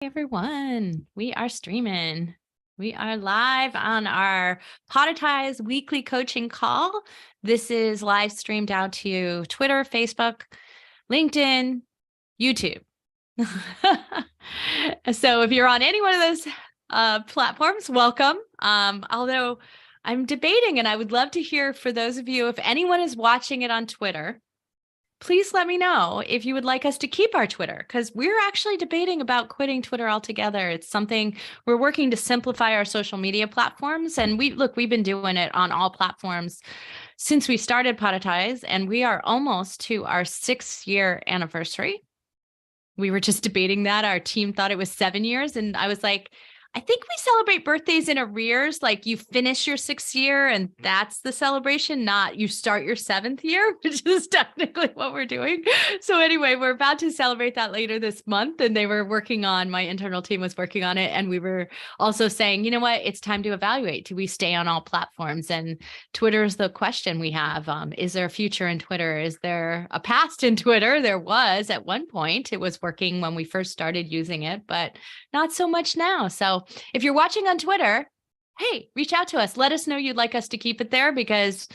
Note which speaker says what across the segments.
Speaker 1: Hey everyone, we are streaming. We are live on our Podetize weekly coaching call. This is live streamed out to Twitter, Facebook, LinkedIn, YouTube. So if you're on any one of those platforms, welcome. Although I'm debating, and I would love to hear for those of you, if anyone is watching it on Twitter, please let me know if you would like us to keep our Twitter, because we're actually debating about quitting Twitter altogether. It's something we're working to simplify our social media platforms. And we've been doing it on all platforms since we started Podetize, and we are almost to our 6-year anniversary. We were just debating that. Our team thought it was 7 years. And I was like, I think we celebrate birthdays in arrears. Like you finish your 6th year and that's the celebration, not you start your 7th year, which is technically what we're doing. So anyway, we're about to celebrate that later this month. And my internal team was working on it. And we were also saying, you know what, it's time to evaluate. Do we stay on all platforms? And Twitter is the question we have. Is there a future in Twitter? Is there a past in Twitter? There was at one point. It was working when we first started using it, but not so much now. So if you're watching on Twitter, hey, reach out to us. Let us know you'd like us to keep it there because,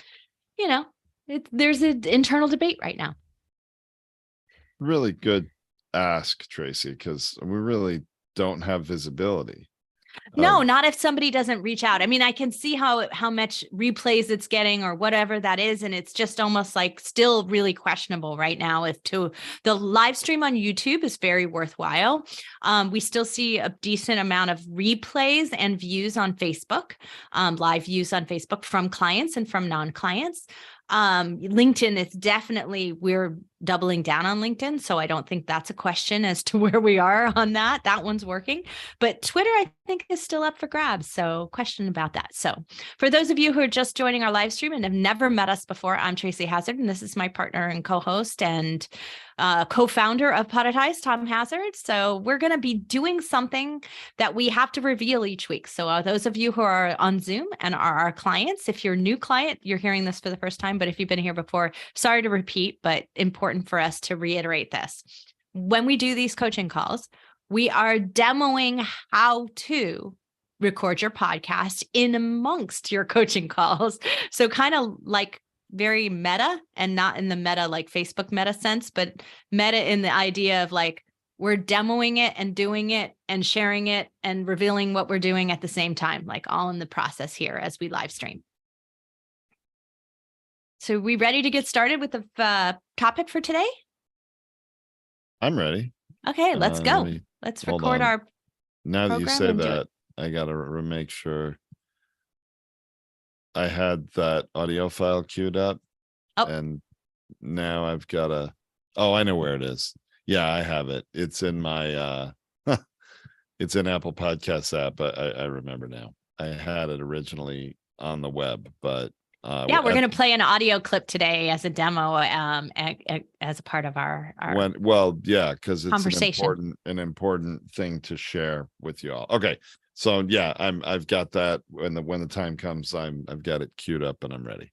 Speaker 1: there's an internal debate right now.
Speaker 2: Really good ask, Tracy, because we really don't have visibility.
Speaker 1: No, not if somebody doesn't reach out. I mean, I can see how much replays it's getting or whatever that is. And it's just almost like still really questionable right now as to the live stream on YouTube is very worthwhile. We still see a decent amount of replays and views on Facebook, live views on Facebook from clients and from non-clients. LinkedIn is definitely, we're doubling down on LinkedIn. So I don't think that's a question as to where we are on that. That one's working, but Twitter, I think, is still up for grabs. So question about that. So for those of you who are just joining our live stream and have never met us before, I'm Tracy Hazzard, and this is my partner and co-host and co-founder of Podetize, Tom Hazzard. So we're going to be doing something that we have to reveal each week. So those of you who are on Zoom and are our clients, if you're a new client, you're hearing this for the first time, but if you've been here before, sorry to repeat, but important for us to reiterate this. When we do these coaching calls, we are demoing how to record your podcast in amongst your coaching calls. So kind of like very meta, and not in the meta like Facebook meta sense, but meta in the idea of like we're demoing it and doing it and sharing it and revealing what we're doing at the same time, like all in the process here as we live stream. So we ready to get started with the topic for today?
Speaker 2: I'm ready.
Speaker 1: Okay, let's go. Let's record our
Speaker 2: Now that you say that, I got to make sure I had that audio file queued up. Oh. And now I've got I know where it is. Yeah, I have it. It's in my, it's in Apple Podcasts app, but I remember now. I had it originally on the web, but
Speaker 1: we're going to play an audio clip today as a demo, as a part of our
Speaker 2: because it's an important thing to share with you all. Okay, so yeah, I've got that. When the time comes, I've got it queued up and I'm ready.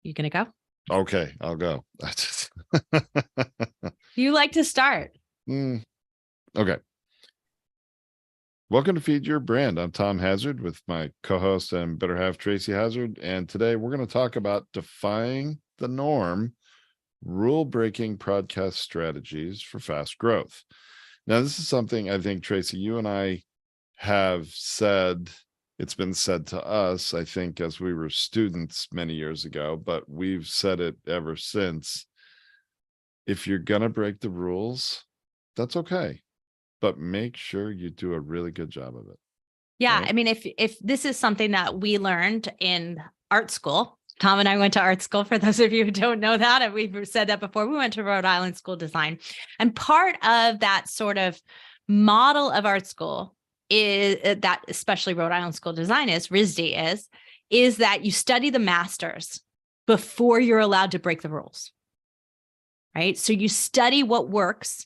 Speaker 1: You gonna go?
Speaker 2: Okay, I'll go.
Speaker 1: You like to start?
Speaker 2: Okay. Welcome to Feed Your Brand. I'm Tom Hazzard with my co-host and better half, Tracy Hazzard. And today we're going to talk about defying the norm, rule-breaking podcast strategies for fast growth. Now, this is something I think, Tracy, you and I have said. It's been said to us, I think, as we were students many years ago, but we've said it ever since. If you're going to break the rules, that's okay. But make sure you do a really good job of it.
Speaker 1: Yeah. Right? I mean, if this is something that we learned in art school, Tom and I went to art school, for those of you who don't know that, and we've said that before, we went to Rhode Island School of Design. And part of that sort of model of art school is that, especially Rhode Island School of Design RISD is that you study the masters before you're allowed to break the rules, right? So you study what works.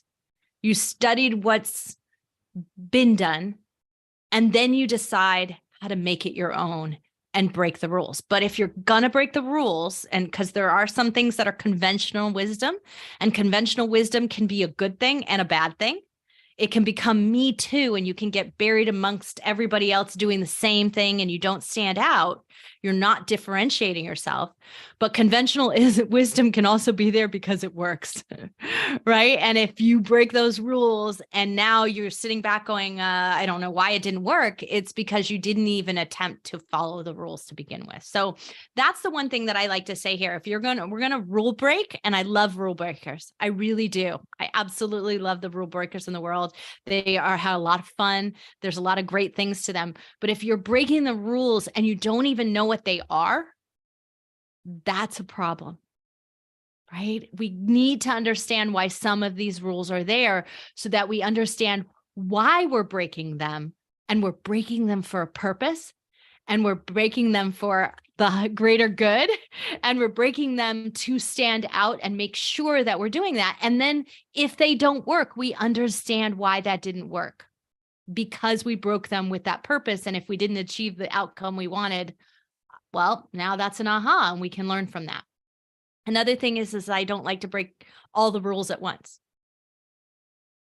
Speaker 1: You studied what's been done, and then you decide how to make it your own and break the rules. But if you're going to break the rules, and because there are some things that are conventional wisdom, and conventional wisdom can be a good thing and a bad thing. It can become me too, and you can get buried amongst everybody else doing the same thing and you don't stand out. You're not differentiating yourself. But conventional wisdom can also be there because it works, right? And if you break those rules and now you're sitting back going, I don't know why it didn't work, it's because you didn't even attempt to follow the rules to begin with. So that's the one thing that I like to say here. If we're going to rule break, and I love rule breakers. I really do. I absolutely love the rule breakers in the world. They have a lot of fun. There's a lot of great things to them. But if you're breaking the rules and you don't even know what they are, that's a problem, right? We need to understand why some of these rules are there so that we understand why we're breaking them, and we're breaking them for a purpose, and we're breaking them for the greater good, and we're breaking them to stand out and make sure that we're doing that. And then if they don't work, we understand why that didn't work, because we broke them with that purpose. And if we didn't achieve the outcome we wanted, well, now that's an aha, and we can learn from that. Another thing is I don't like to break all the rules at once.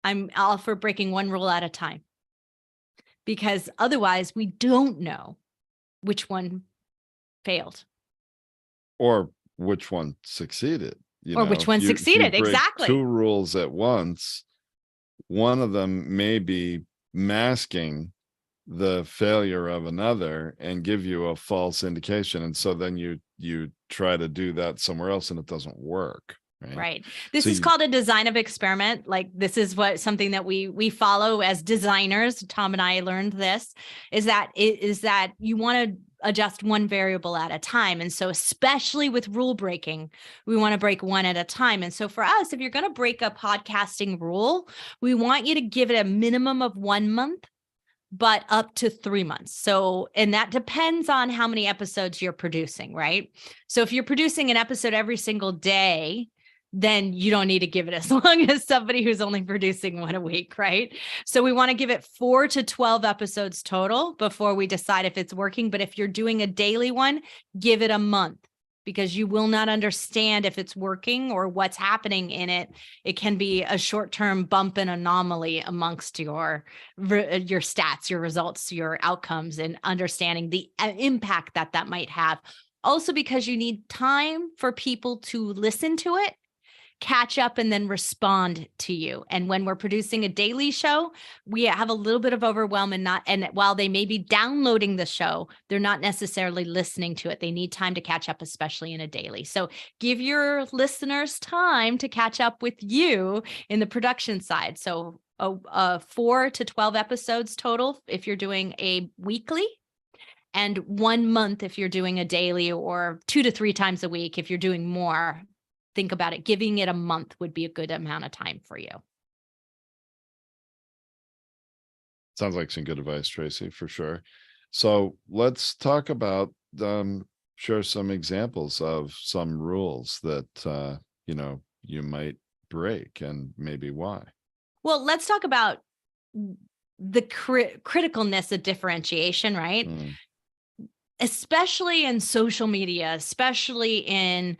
Speaker 1: I'm all for breaking one rule at a time, because otherwise we don't know which one failed
Speaker 2: or which one succeeded.
Speaker 1: Or which one succeeded. Exactly.
Speaker 2: 2 rules at once, one of them may be masking the failure of another and give you a false indication. And so then you try to do that somewhere else and it doesn't work.
Speaker 1: Right. This is called a design of experiment. Like, this is something that we follow as designers. Tom and I learned this is that you want to adjust one variable at a time. And so especially with rule breaking, we want to break one at a time. And so for us, if you're going to break a podcasting rule, we want you to give it a minimum of 1 month, but up to 3 months. So, and that depends on how many episodes you're producing, right? So if you're producing an episode every single day, then you don't need to give it as long as somebody who's only producing one a week, right? So we want to give it 4 to 12 episodes total before we decide if it's working. But if you're doing a daily one, give it a month, because you will not understand if it's working or what's happening in it. It can be a short-term bump and anomaly amongst your stats, your results, your outcomes, and understanding the impact that might have. Also, because you need time for people to listen to it, catch up, and then respond to you. And when we're producing a daily show, we have a little bit of overwhelm, and while they may be downloading the show, they're not necessarily listening to it. They need time to catch up, especially in a daily. So give your listeners time to catch up with you in the production side. So 4 to 12 episodes total if you're doing a weekly, and 1 month if you're doing a daily, or 2 to 3 times a week if you're doing more. Think about it. Giving it a month would be a good amount of time for you.
Speaker 2: Sounds like some good advice, Tracy, for sure. So let's talk about, share some examples of some rules that, you might break, and maybe why.
Speaker 1: Well, let's talk about the criticalness of differentiation, right? Especially in social media, especially in,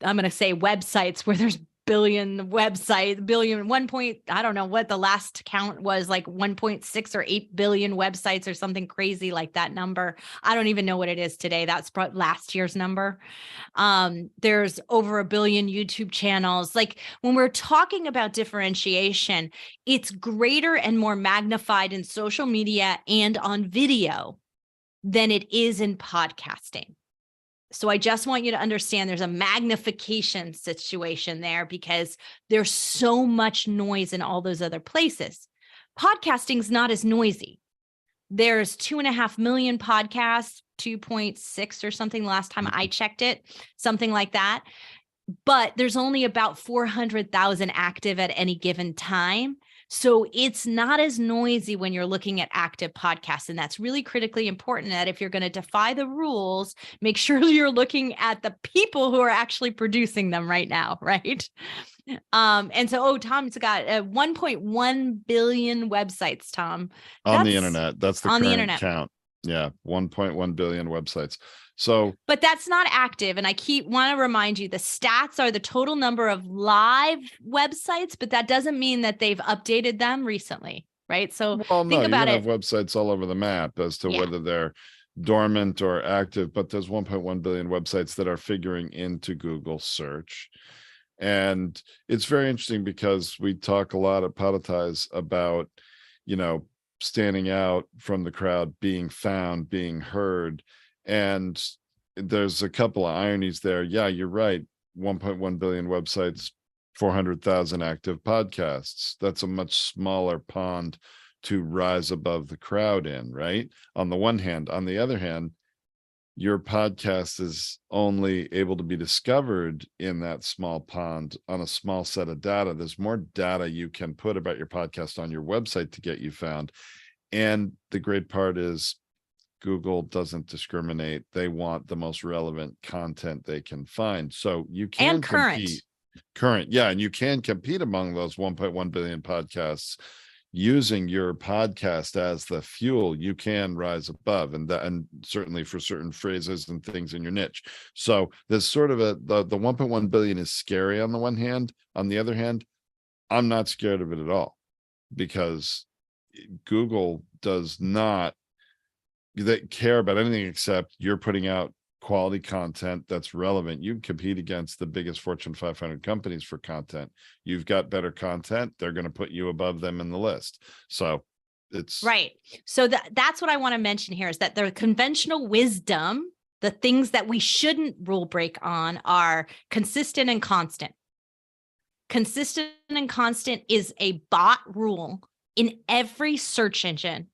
Speaker 1: I'm going to say, websites where there's I don't know what the last count was, like 1.6 or 8 billion websites or something crazy like that number. I don't even know what it is today. That's last year's number. There's over 1 billion YouTube channels. Like, when we're talking about differentiation, it's greater and more magnified in social media and on video than it is in podcasting. So I just want you to understand there's a magnification situation there, because there's so much noise in all those other places. Podcasting's not as noisy. There's 2.5 million podcasts, 2.6 or something last time I checked it, something like that. But there's only about 400,000 active at any given time. So it's not as noisy when you're looking at active podcasts. And that's really critically important, that if you're going to defy the rules, make sure you're looking at the people who are actually producing them right now, right? And so, Tom's got 1.1 billion websites, Tom.
Speaker 2: On the internet. That's the current count. Yeah, 1.1 billion websites. So,
Speaker 1: but that's not active. And I want to remind you, the stats are the total number of live websites, but that doesn't mean that they've updated them recently, right? So
Speaker 2: well, no,
Speaker 1: think
Speaker 2: you're
Speaker 1: about
Speaker 2: gonna have
Speaker 1: it.
Speaker 2: websites all over the map as to
Speaker 1: Yeah.
Speaker 2: whether they're dormant or active, but there's 1.1 billion websites that are figuring into Google search. And it's very interesting because we talk a lot at Podetize about, you know, standing out from the crowd, being found, being heard. And there's a couple of ironies there. Yeah, you're right. 1.1 billion websites, 400,000 active podcasts. That's a much smaller pond to rise above the crowd in, right? On the one hand. On the other hand, your podcast is only able to be discovered in that small pond on a small set of data. There's more data you can put about your podcast on your website to get you found. And the great part is Google doesn't discriminate. They want the most relevant content they can find. So you can
Speaker 1: And
Speaker 2: compete. Current. Yeah. And you can compete among those 1.1 billion podcasts using your podcast as the fuel. You can rise above, and certainly for certain phrases and things in your niche. So there's sort of the 1.1 billion is scary on the one hand. On the other hand, I'm not scared of it at all, because Google does not care about anything except you're putting out quality content that's relevant. You compete against the biggest Fortune 500 companies for content. You've got better content, they're going to put you above them in the list. So it's
Speaker 1: right. So that's what I want to mention here, is that the conventional wisdom, the things that we shouldn't rule break on, are consistent and constant. Consistent and constant is a bot rule in every search engine,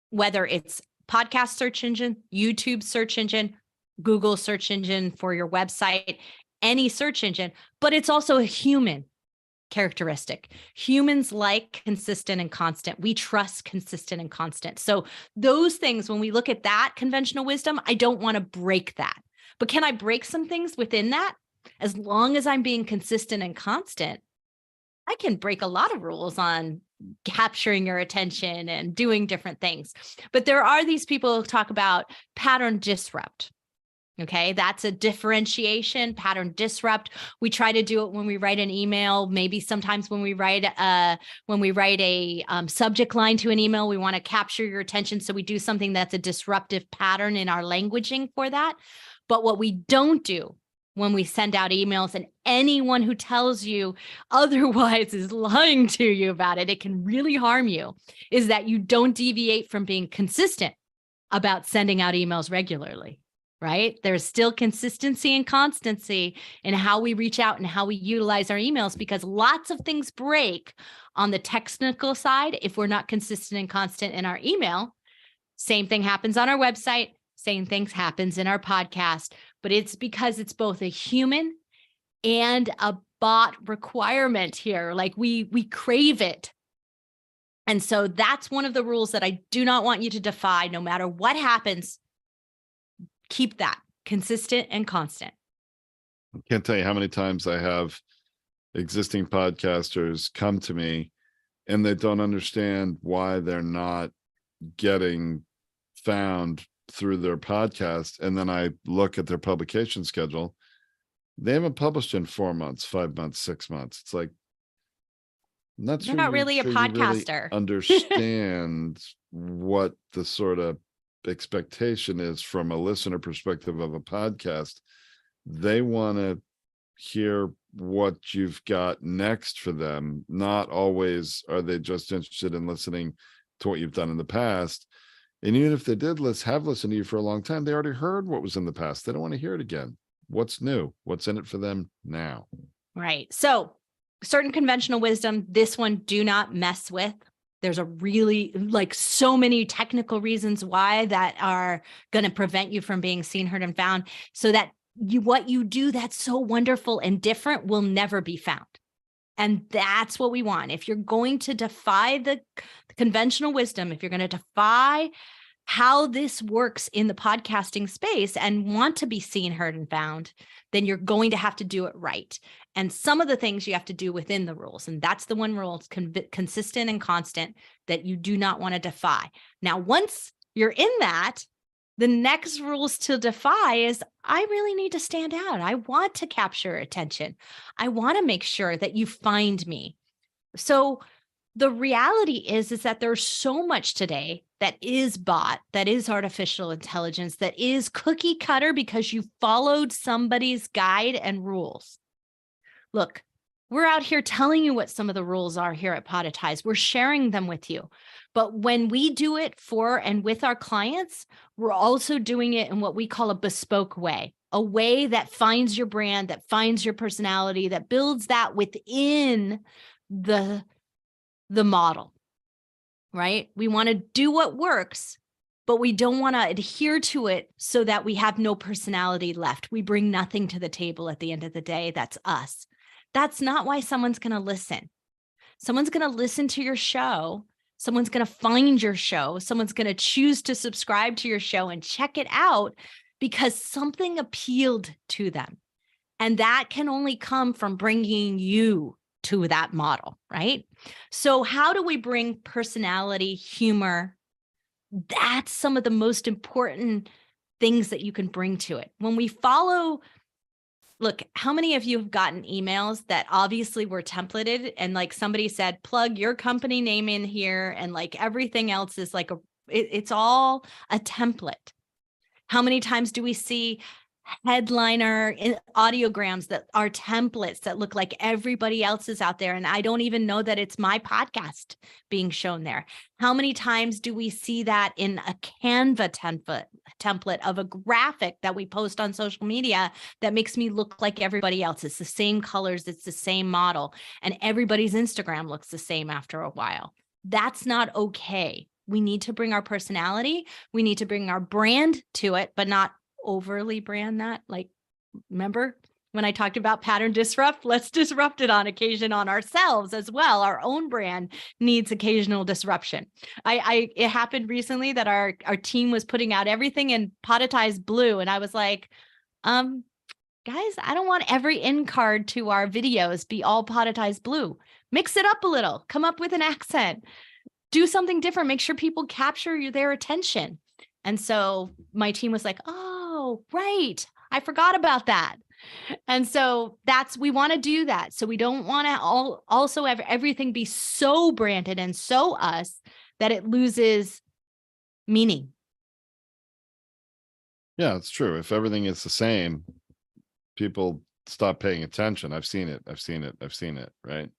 Speaker 1: whether it's podcast search engine, YouTube search engine, Google search engine for your website, any search engine, but it's also a human characteristic. Humans like consistent and constant. We trust consistent and constant. So those things, when we look at that conventional wisdom, I don't want to break that. But can I break some things within that? As long as I'm being consistent and constant, I can break a lot of rules on capturing your attention and doing different things. But there are these people who talk about pattern disrupt. Okay, that's a differentiation, pattern disrupt. We try to do it when we write an email. Maybe sometimes when we write a subject line to an email, we want to capture your attention. So we do something that's a disruptive pattern in our languaging for that. But what we don't do when we send out emails, and anyone who tells you otherwise is lying to you about it, it can really harm you, is that you don't deviate from being consistent about sending out emails regularly. Right? There's still consistency and constancy in how we reach out and how we utilize our emails, because lots of things break on the technical side if we're not consistent and constant in our email. Same thing happens on our website. Same things happens in our podcast, but it's because it's both a human and a bot requirement here. Like we crave it. And so that's one of the rules that I do not want you to defy, no matter what happens. Keep that consistent and constant.
Speaker 2: I can't tell you how many times I have existing podcasters come to me and they don't understand why they're not getting found through their podcast. And then I look at their publication schedule. They haven't published in 4 months, 5 months, 6 months. It's like, I'm not
Speaker 1: You're not really a podcaster.
Speaker 2: Really understand what the sort of expectation is from a listener perspective of a podcast. They want to hear what you've got next for them. Not always are they just interested in listening to what you've done in the past. And even if they did have listened to you for a long time, they already heard what was in the past. They don't want to hear it again. What's new? What's in it for them now? Right.
Speaker 1: So certain conventional wisdom, this one, do not mess with. There's a really so many technical reasons why that are going to prevent you from being seen, heard, and found, so that what you do that's so wonderful and different will never be found. And that's what we want. If you're going to defy the conventional wisdom, if you're going to defy how this works in the podcasting space and want to be seen, heard, and found, then you're going to have to do it right. And some of the things you have to do within the rules. And that's the one rule, it's consistent and constant, that you do not want to defy. Now, once you're in that, the next rules to defy is I really need to stand out. I want to capture attention. I want to make sure that you find me. So the reality is that there's so much today that is bot, that is artificial intelligence, that is cookie cutter because you followed somebody's guide and rules. Look, we're out here telling you what some of the rules are here at Podetize. We're sharing them with you. But when we do it for and with our clients, we're also doing it in what we call a bespoke way, a way that finds your brand, that finds your personality, that builds that within the model, right? We want to do what works, but we don't want to adhere to it so that we have no personality left. We bring nothing to the table at the end of the day. That's us. That's not why someone's going to listen. Someone's going to listen to your show. Someone's going to find your show. Someone's going to choose to subscribe to your show and check it out because something appealed to them. And that can only come from bringing you to that model, right? So how do we bring personality, humor? That's some of the most important things that you can bring to it. When we follow, look, how many of you have gotten emails that obviously were templated and like somebody said, plug your company name in here and like everything else is like it's all a template. How many times do we see headliner audiograms that are templates that look like everybody else's out there? And I don't even know that it's my podcast being shown there. How many times do we see that in a Canva template of a graphic that we post on social media that makes me look like everybody else? It's the same colors, it's the same model, and everybody's Instagram looks the same after a while. That's not okay. We need to bring our personality. We need to bring our brand to it, but not overly brand that. Like, remember when I talked about pattern disrupt? Let's disrupt it on occasion on ourselves as well. Our own brand needs occasional disruption. It happened recently that our team was putting out everything in Podetize blue. And I was like, guys, I don't want every end card to our videos be all Podetize blue. Mix it up a little, come up with an accent, do something different, make sure people capture their attention. And so my team was like, oh, right, I forgot about that. And so we want to do that. So we don't want to also have everything be so branded and so us that it loses meaning.
Speaker 2: Yeah, it's true. If everything is the same, people stop paying attention. I've seen it, right?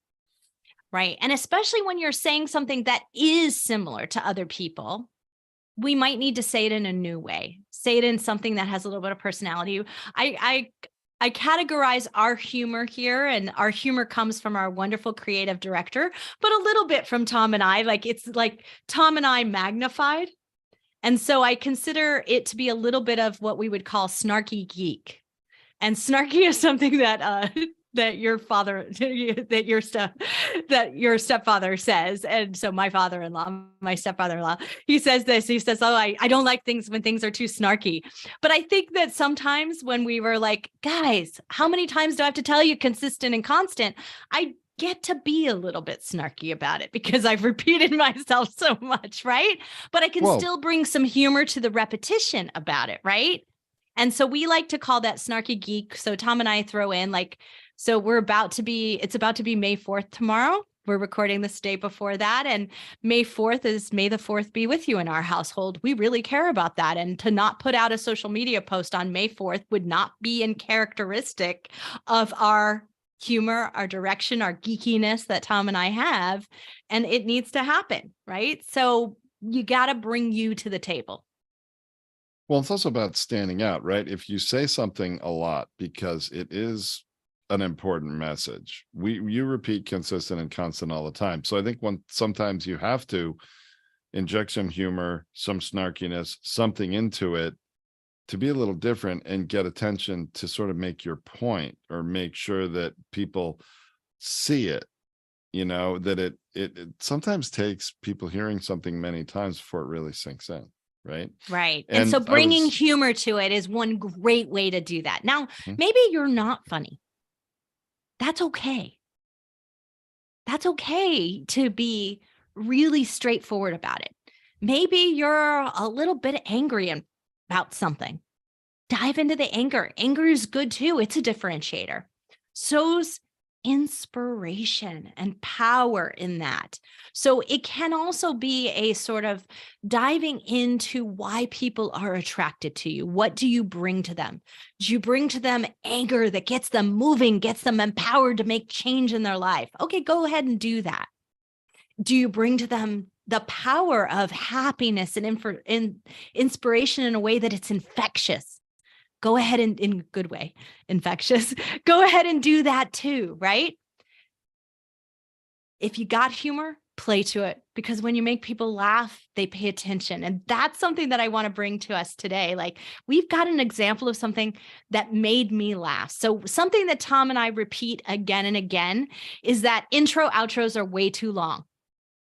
Speaker 1: Right. And especially when you're saying something that is similar to other people, we might need to say it in a new way, say it in something that has a little bit of personality. I categorize our humor here, and our humor comes from our wonderful creative director, but a little bit from Tom and I. Like, it's like Tom and I magnified. And so I consider it to be a little bit of what we would call snarky geek. And snarky is something that that your stepfather says. And so my stepfather-in-law, he says this, he says, oh, I don't like things when things are too snarky. But I think that sometimes when we were like, guys, how many times do I have to tell you consistent and constant? I get to be a little bit snarky about it because I've repeated myself so much, right? But I can still bring some humor to the repetition about it, right? And so we like to call that snarky geek. So Tom and I throw in like, so it's about to be May 4th tomorrow. We're recording this day before that. And May 4th is May the 4th be with you in our household. We really care about that. And to not put out a social media post on May 4th would not be in characteristic of our humor, our direction, our geekiness that Tom and I have. And it needs to happen, right? So you got to bring you to the table.
Speaker 2: Well, it's also about standing out, right? If you say something a lot because it is an important message, you repeat consistent and constant all the time. So I think sometimes you have to inject some humor, some snarkiness, something into it to be a little different and get attention to sort of make your point or make sure that people see it. You know, that it sometimes takes people hearing something many times before it really sinks in. Right.
Speaker 1: Right. And so bringing humor to it is one great way to do that. Now, maybe you're not funny. That's okay. That's okay to be really straightforward about it. maybe you're a little bit angry about something. Dive into the anger. Anger is good too. It's a differentiator. So's inspiration and power in that. So it can also be a sort of diving into why people are attracted to you. What do you bring to them? Do you bring to them anger that gets them moving, gets them empowered to make change in their life? Okay, go ahead and do that. Do you bring to them the power of happiness and inspiration in a way that it's infectious? Go ahead and, in a good way, infectious, go ahead and do that too, right? If you got humor, play to it, because when you make people laugh, they pay attention. And that's something that I want to bring to us today. Like, we've got an example of something that made me laugh. So something that Tom and I repeat again and again is that intro outros are way too long.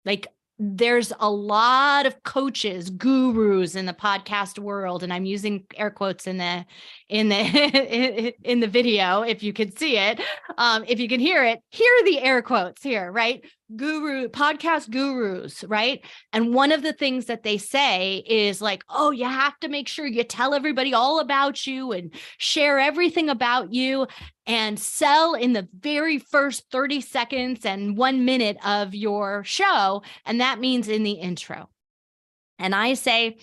Speaker 1: Like, there's a lot of coaches, gurus in the podcast world, and I'm using air quotes in the in the video. If you could see it, if you can hear it, hear the air quotes here, right? Podcast gurus, right? And one of the things that they say is like, oh, you have to make sure you tell everybody all about you and share everything about you and sell in the very first 30 seconds and 1 minute of your show. And that means in the intro. And I say,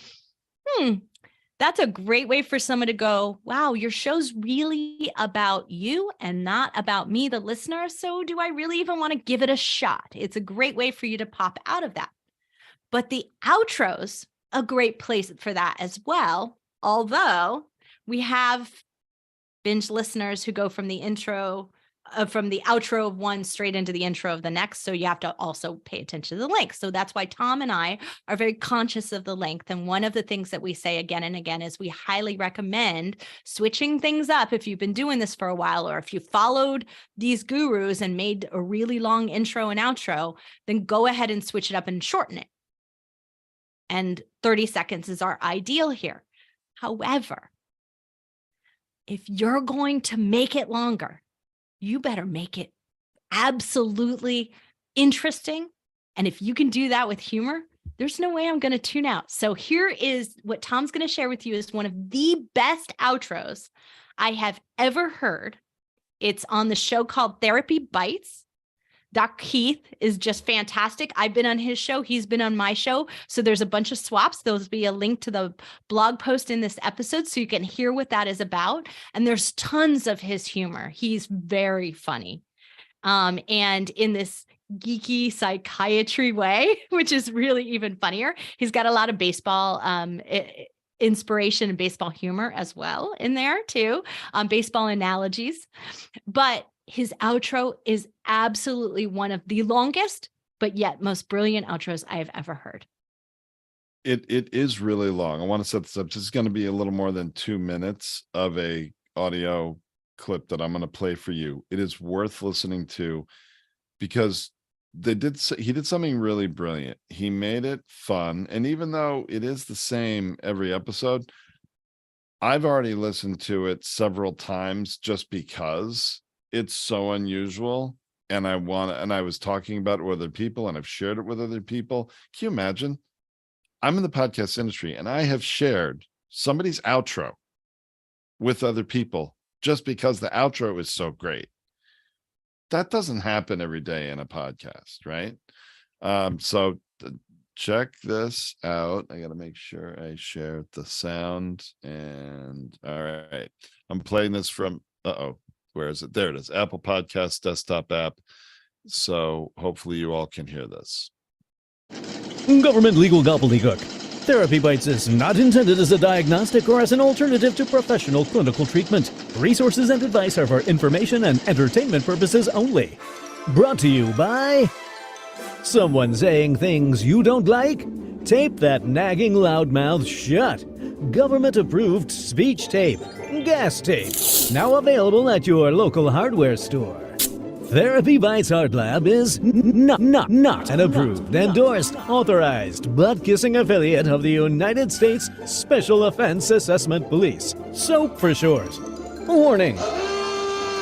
Speaker 1: that's a great way for someone to go, wow, your show's really about you and not about me, the listener. So do I really even want to give it a shot? It's a great way for you to pop out of that. But the outro's a great place for that as well. Although we have binge listeners who go from the intro, from the outro of one straight into the intro of the next. So you have to also pay attention to the length. So that's why Tom and I are very conscious of the length. And one of the things that we say again and again is we highly recommend switching things up. If you've been doing this for a while, or if you followed these gurus and made a really long intro and outro, then go ahead and switch it up and shorten it. And 30 seconds is our ideal here. However, if you're going to make it longer, you better make it absolutely interesting. And if you can do that with humor, there's no way I'm going to tune out. So here is what Tom's going to share with you is one of the best outros I have ever heard. It's on the show called Therapy Bites. Doc Keith is just fantastic. I've been on his show. He's been on my show. So there's a bunch of swaps. There'll be a link to the blog post in this episode so you can hear what that is about. And there's tons of his humor. He's very funny. And in this geeky psychiatry way, which is really even funnier. He's got a lot of baseball inspiration and baseball humor as well in there too, baseball analogies. But his outro is absolutely one of the longest, but yet most brilliant outros I have ever heard.
Speaker 2: It is really long. I want to set this up. This is going to be a little more than 2 minutes of a audio clip that I'm going to play for you. It is worth listening to because he did something really brilliant. He made it fun. And even though it is the same every episode, I've already listened to it several times just because it's so unusual. And I was talking about it with other people and I've shared it with other people. Can you imagine? I'm in the podcast industry and I have shared somebody's outro with other people just because the outro is so great. That doesn't happen every day in a podcast, right? So check this out. I got to make sure I share the sound. And all right, I'm playing this from, where is it? There it is. Apple Podcast desktop app. So hopefully you all can hear this.
Speaker 3: Government legal gobbledygook. Therapy Bites is not intended as a diagnostic or as an alternative to professional clinical treatment. Resources and advice are for information and entertainment purposes only. Brought to you by someone saying things you don't like? Tape that nagging loudmouth shut. Government-approved speech tape. Gas tape. Now available at your local hardware store. Therapy Bites Art Lab is not an approved, endorsed, authorized, butt-kissing affiliate of the United States Special Offense Assessment Police. SOAP for short. Warning.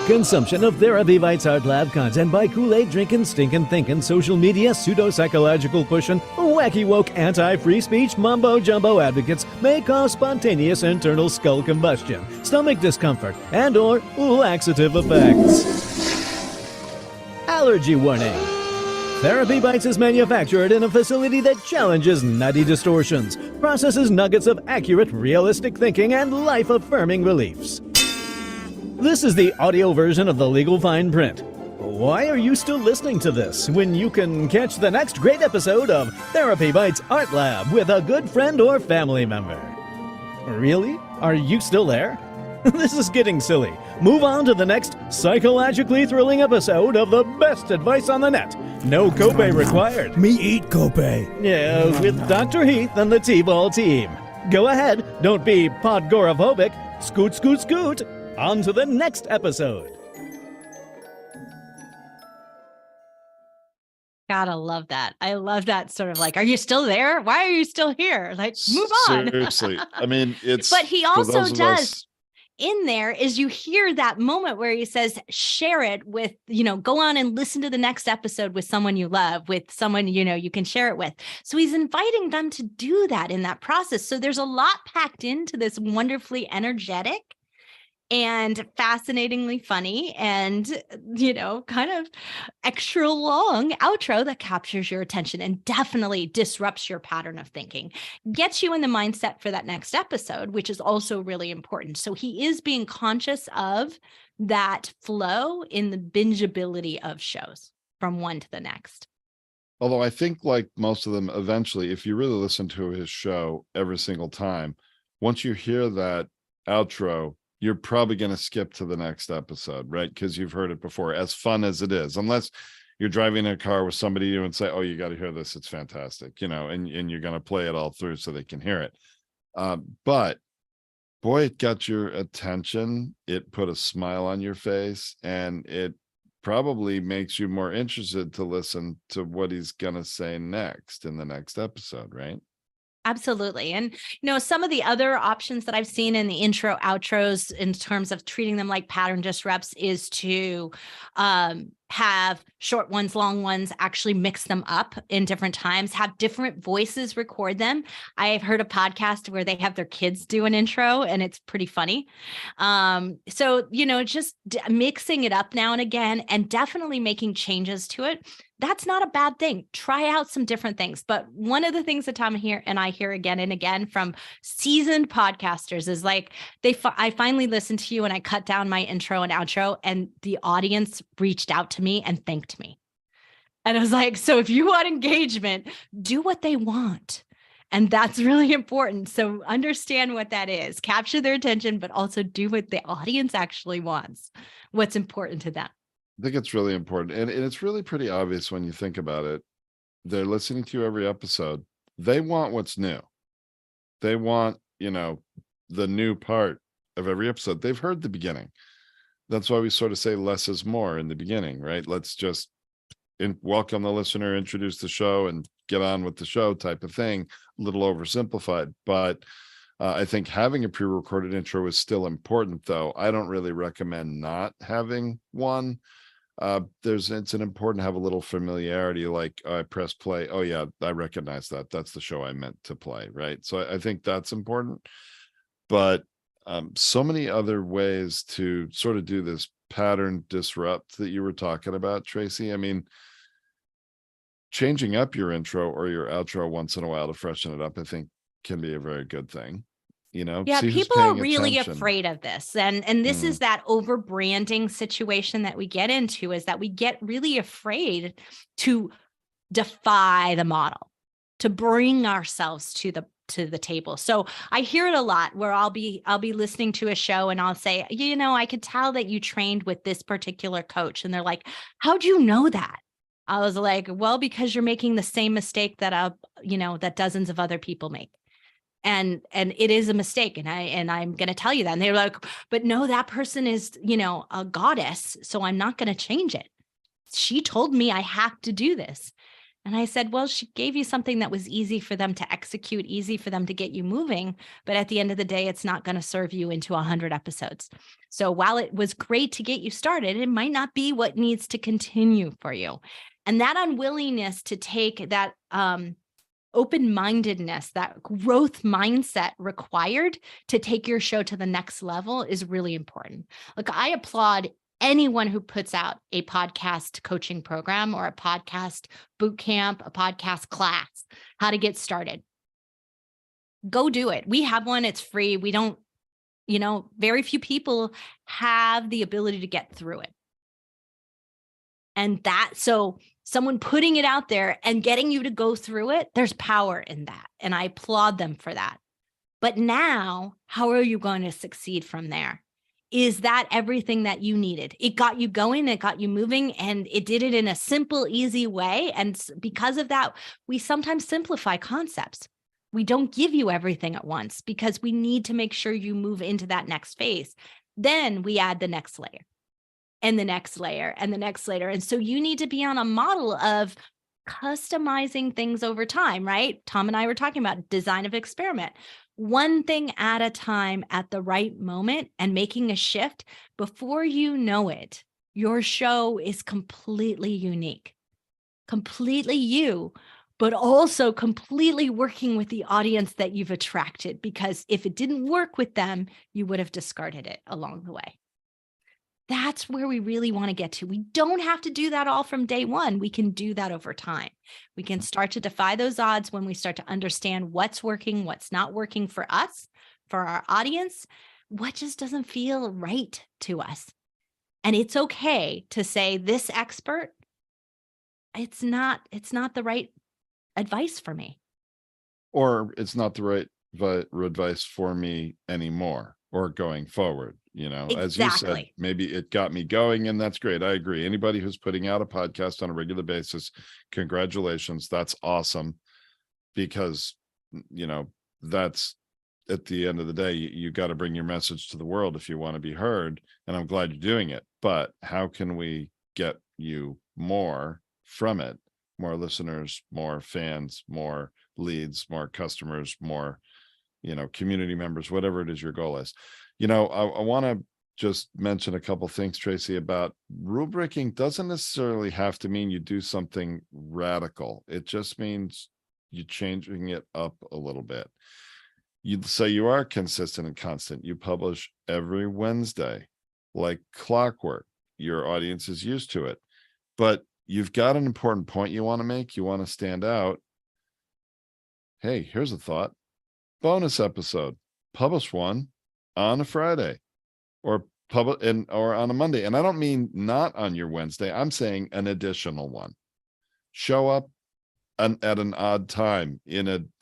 Speaker 3: Consumption of Therapy Bites Art Lab content by Kool-Aid drinking, stinking, thinking, social media, pseudo-psychological pushing, wacky woke, anti-free speech, mumbo-jumbo advocates may cause spontaneous internal skull combustion, stomach discomfort, and/or laxative effects. Allergy warning. Therapy Bites is manufactured in a facility that challenges nutty distortions, processes nuggets of accurate, realistic thinking, and life-affirming beliefs. This is the audio version of the legal fine print. Why are you still listening to this when you can catch the next great episode of Therapy Bites Art Lab with a good friend or family member? Really? Are you still there? This is getting silly. Move on to the next psychologically thrilling episode of the best advice on the net. No copay required.
Speaker 4: Me eat copay.
Speaker 3: Yeah, with Dr. Heath and the T-Ball team. Go ahead, don't be podgoraphobic. Scoot, scoot, scoot. On to the next episode.
Speaker 1: Gotta love that. I love that sort of like, are you still there? Why are you still here? Like, move on.
Speaker 2: Seriously. I mean, it's.
Speaker 1: But he
Speaker 2: for
Speaker 1: also
Speaker 2: those of
Speaker 1: does.
Speaker 2: us-
Speaker 1: In there is you hear that moment where he says, share it with, go on and listen to the next episode with someone you love, with someone, you can share it with. So he's inviting them to do that in that process. So there's a lot packed into this wonderfully energetic and fascinatingly funny and, kind of extra long outro that captures your attention and definitely disrupts your pattern of thinking, gets you in the mindset for that next episode, which is also really important. So he is being conscious of that flow in the bingeability of shows from one to the next.
Speaker 2: Although I think like most of them, eventually, if you really listen to his show every single time, once you hear that outro, you're probably going to skip to the next episode, right? Because you've heard it before, as fun as it is, unless you're driving in a car with somebody and say, oh, you got to hear this. It's fantastic, and you're going to play it all through so they can hear it. But boy, it got your attention. It put a smile on your face, and it probably makes you more interested to listen to what he's going to say next in the next episode, right?
Speaker 1: Absolutely. And, some of the other options that I've seen in the intro outros in terms of treating them like pattern disrupts is to have short ones, long ones, actually mix them up in different times, have different voices record them. I've heard a podcast where they have their kids do an intro and it's pretty funny. So, just mixing it up now and again and definitely making changes to it. That's not a bad thing. Try out some different things. But one of the things that Tom and I hear again and again from seasoned podcasters is like, I finally listened to you and I cut down my intro and outro and the audience reached out to me and thanked me. And I was like, so if you want engagement, do what they want. And that's really important. So understand what that is. Capture their attention, but also do what the audience actually wants. What's important to them.
Speaker 2: I think it's really important. And it's really pretty obvious when you think about it. They're listening to you every episode. They want what's new. They want, the new part of every episode. They've heard the beginning. That's why we sort of say less is more in the beginning, right? Let's just welcome the listener, introduce the show, and get on with the show type of thing. A little oversimplified, but I think having a pre-recorded intro is still important, though. I don't really recommend not having one. It's important to have a little familiarity, like I press play. Oh yeah, I recognize that. That's the show I meant to play, right? So I think that's important. But so many other ways to sort of do this pattern disrupt that you were talking about, Tracy. I mean, changing up your intro or your outro once in a while to freshen it up, I think can be a very good thing.
Speaker 1: Yeah,
Speaker 2: See who's
Speaker 1: people are
Speaker 2: paying
Speaker 1: really
Speaker 2: attention.
Speaker 1: afraid of this. And this is that over branding situation that we get into, is that we get really afraid to defy the model, to bring ourselves to the table. So I hear it a lot where I'll be listening to a show and I'll say, I could tell that you trained with this particular coach. And they're like, how'd you know that? I was like, well, because you're making the same mistake that that dozens of other people make. And it is a mistake. And I'm going to tell you that. And they're like, but no, that person is, a goddess. So I'm not going to change it. She told me I have to do this. And I said, well, she gave you something that was easy for them to execute, easy for them to get you moving. But at the end of the day, it's not going to serve you into 100 episodes. So while it was great to get you started, it might not be what needs to continue for you. And that unwillingness to take that open-mindedness, that growth mindset required to take your show to the next level is really important. Look, I applaud anyone who puts out a podcast coaching program or a podcast boot camp, a podcast class, how to get started. Go do it. We have one. It's free. We don't, very few people have the ability to get through it. And so someone putting it out there and getting you to go through it, there's power in that. And I applaud them for that. But now, how are you going to succeed from there? Is that everything that you needed? It got you going, it got you moving, and it did it in a simple, easy way. And because of that, we sometimes simplify concepts. We don't give you everything at once because we need to make sure you move into that next phase. Then we add the next layer and the next layer and the next layer. And so you need to be on a model of customizing things over time, right? Tom and I were talking about design of experiment. One thing at a time at the right moment and making a shift. Before you know it, your show is completely unique, completely you, but also completely working with the audience that you've attracted, because if it didn't work with them, you would have discarded it along the way. That's where we really want to get to. We don't have to do that all from day one. We can do that over time. We can start to defy those odds when we start to understand what's working, what's not working for us, for our audience, what just doesn't feel right to us. And it's okay to say, this expert, it's not the right advice for me.
Speaker 2: Or it's not the right advice for me anymore or going forward.
Speaker 1: Exactly.
Speaker 2: As you said, maybe it got me going, and that's great. I agree. Anybody who's putting out a podcast on a regular basis, congratulations. That's awesome, because, that's at the end of the day, you got to bring your message to the world if you want to be heard. And I'm glad you're doing it. But how can we get you more from it? More listeners, more fans, more leads, more customers, more, community members, whatever it is your goal is. I want to just mention a couple things, Tracy, about rule breaking. Doesn't necessarily have to mean you do something radical. It just means you're changing it up a little bit. You say you are consistent and constant. You publish every Wednesday, like clockwork. Your audience is used to it, but you've got an important point you want to make. You want to stand out. Hey, here's a thought. Bonus episode. Publish one on a Friday or or on a Monday. And I don't mean not on your Wednesday. I'm saying an additional one. Show up at an odd time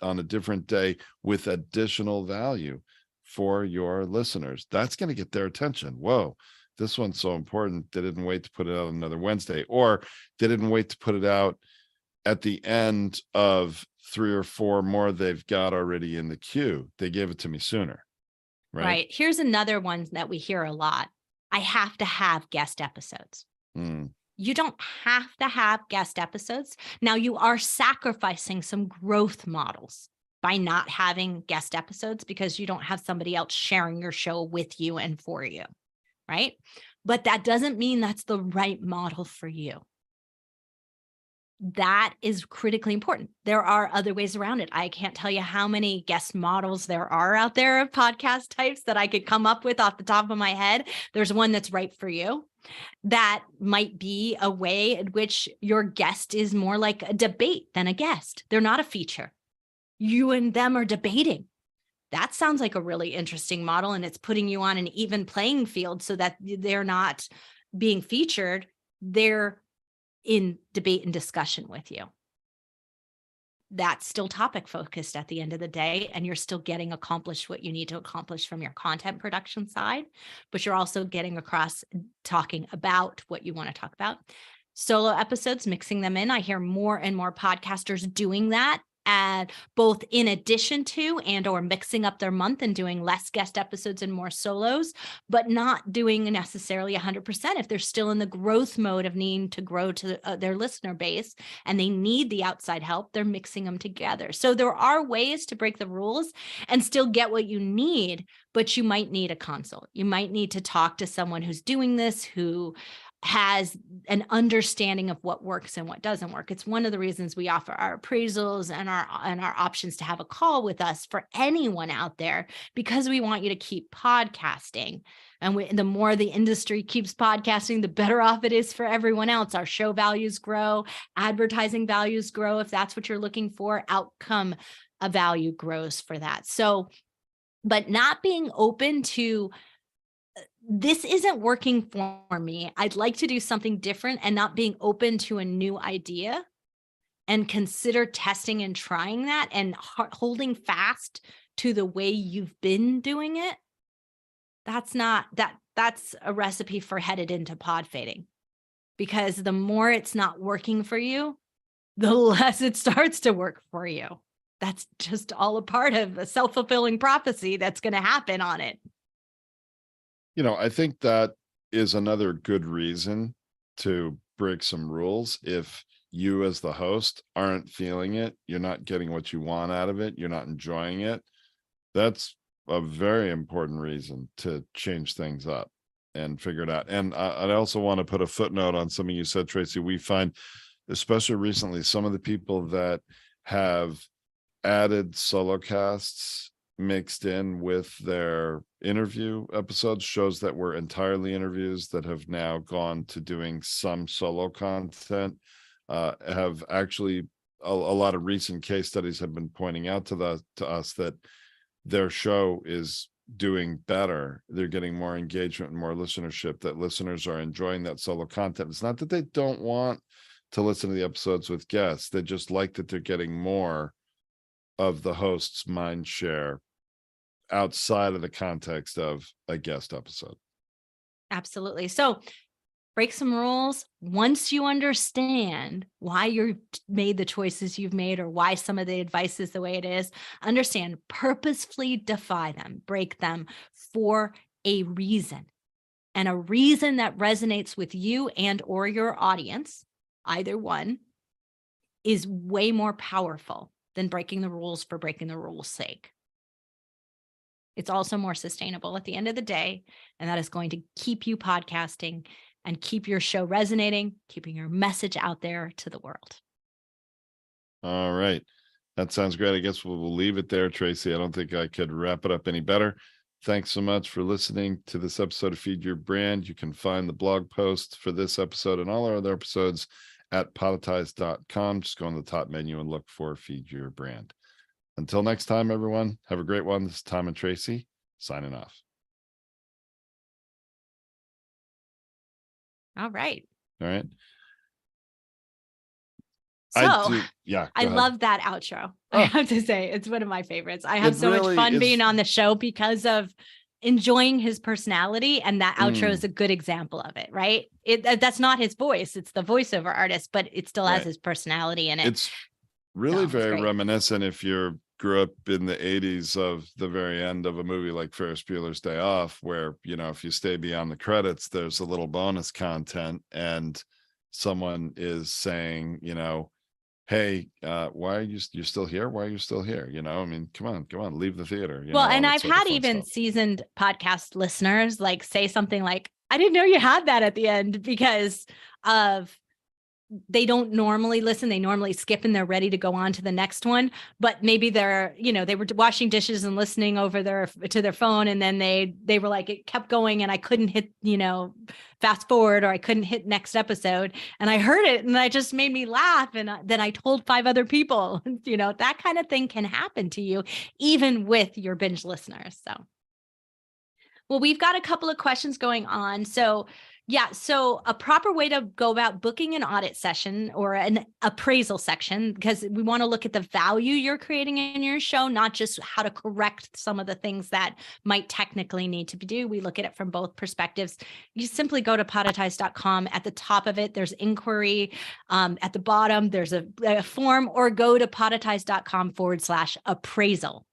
Speaker 2: on a different day with additional value for your listeners. That's going to get their attention. Whoa, this one's so important. They didn't wait to put it out another Wednesday, or they didn't wait to put it out at the end of 3 or 4 more they've got already in the queue. They gave it to me sooner. Right.
Speaker 1: Here's another one that we hear a lot. I have to have guest episodes. You don't have to have guest episodes. Now, you are sacrificing some growth models by not having guest episodes because you don't have somebody else sharing your show with you and for you, right? But that doesn't mean that's the right model for you. That is critically important. There are other ways around it. I can't tell you how many guest models there are out there of podcast types that I could come up with off the top of my head. There's one that's right for you. That might be a way in which your guest is more like a debate than a guest. They're not a feature. You and them are debating. That sounds like a really interesting model, and it's putting you on an even playing field so that they're not being featured. They're in debate and discussion with you. That's still topic focused at the end of the day, and you're still getting accomplished what you need to accomplish from your content production side, but you're also getting across talking about what you want to talk about. Solo episodes, mixing them in. I hear more and more podcasters doing that and both in addition to and or mixing up their month and doing less guest episodes and more solos, but not doing necessarily 100% if they're still in the growth mode of needing to grow to their listener base and they need the outside help, they're mixing them together. So there are ways to break the rules and still get what you need, but you might need a consult. You might need to talk to someone who's doing this, who has an understanding of what works and what doesn't work. It's one of the reasons we offer our appraisals and our options to have a call with us for anyone out there, because we want you to keep podcasting. And the more the industry keeps podcasting, the better off it is for everyone else. Our show values grow, advertising values grow. If that's what you're looking for, outcome value grows for that. So, but not being open to, this isn't working for me, I'd like to do something different, and not being open to a new idea and consider testing and trying that and holding fast to the way you've been doing it. That's a recipe for headed into pod fading, because the more it's not working for you, the less it starts to work for you. That's just all a part of a self-fulfilling prophecy that's going to happen on it.
Speaker 2: I think that is another good reason to break some rules. If you as the host aren't feeling it, you're not getting what you want out of it, you're not enjoying it, that's a very important reason to change things up and figure it out. And I also want to put a footnote on something you said, Tracy. We find, especially recently, some of the people that have added solo casts mixed in with their interview episodes, shows that were entirely interviews that have now gone to doing some solo content, have actually a lot of recent case studies have been pointing out to us that their show is doing better. They're getting more engagement and more listenership, that listeners are enjoying that solo content. It's not that they don't want to listen to the episodes with guests, they just like that they're getting more of the host's mind share outside of the context of a guest episode.
Speaker 1: Absolutely. So break some rules. Once you understand why you've made the choices you've made, or why some of the advice is the way it is, understand, purposefully defy them, break them for a reason, and a reason that resonates with you and or your audience, either one, is way more powerful than breaking the rules for breaking the rules' sake. It's also more sustainable at the end of the day, and that is going to keep you podcasting and keep your show resonating, keeping your message out there to the world.
Speaker 2: All right. That sounds great. I guess we'll leave it there, Tracy. I don't think I could wrap it up any better. Thanks so much for listening to this episode of Feed Your Brand. You can find the blog post for this episode and all our other episodes at podetize.com. Just go on the top menu and look for Feed Your Brand. Until next time, everyone, have a great one. This is Tom and Tracy signing off.
Speaker 1: All right.
Speaker 2: All right.
Speaker 1: So I
Speaker 2: ahead.
Speaker 1: love that outro.
Speaker 2: Oh.
Speaker 1: I have to say, it's one of my favorites. I have so much fun being on the show because of enjoying his personality, and that outro is a good example of it, right? That's not his voice. It's the voiceover artist, but it still has his personality in it.
Speaker 2: It's really very reminiscent, if you grew up in the 80s, of the very end of a movie like Ferris Bueller's Day Off, where, if you stay beyond the credits, there's a little bonus content and someone is saying, hey, why are you're still here? Why are you still here? Come on, leave the theater.
Speaker 1: Well, and I've had even seasoned podcast listeners say something like, I didn't know you had that at the end, because of they don't normally listen. They normally skip and they're ready to go on to the next one. But maybe they're, they were washing dishes and listening over to their phone. And then they were like, it kept going and I couldn't hit, fast forward, or I couldn't hit next episode. And I heard it and that just made me laugh. And then I told 5 other people, that kind of thing can happen to you, even with your binge listeners. So, well, we've got a couple of questions going on. So Yeah. So a proper way to go about booking an audit session or an appraisal section, because we want to look at the value you're creating in your show, not just how to correct some of the things that might technically need to be done. We look at it from both perspectives. You simply go to podetize.com. At the top of it, there's inquiry. At the bottom, there's a form, or go to podetize.com/appraisal.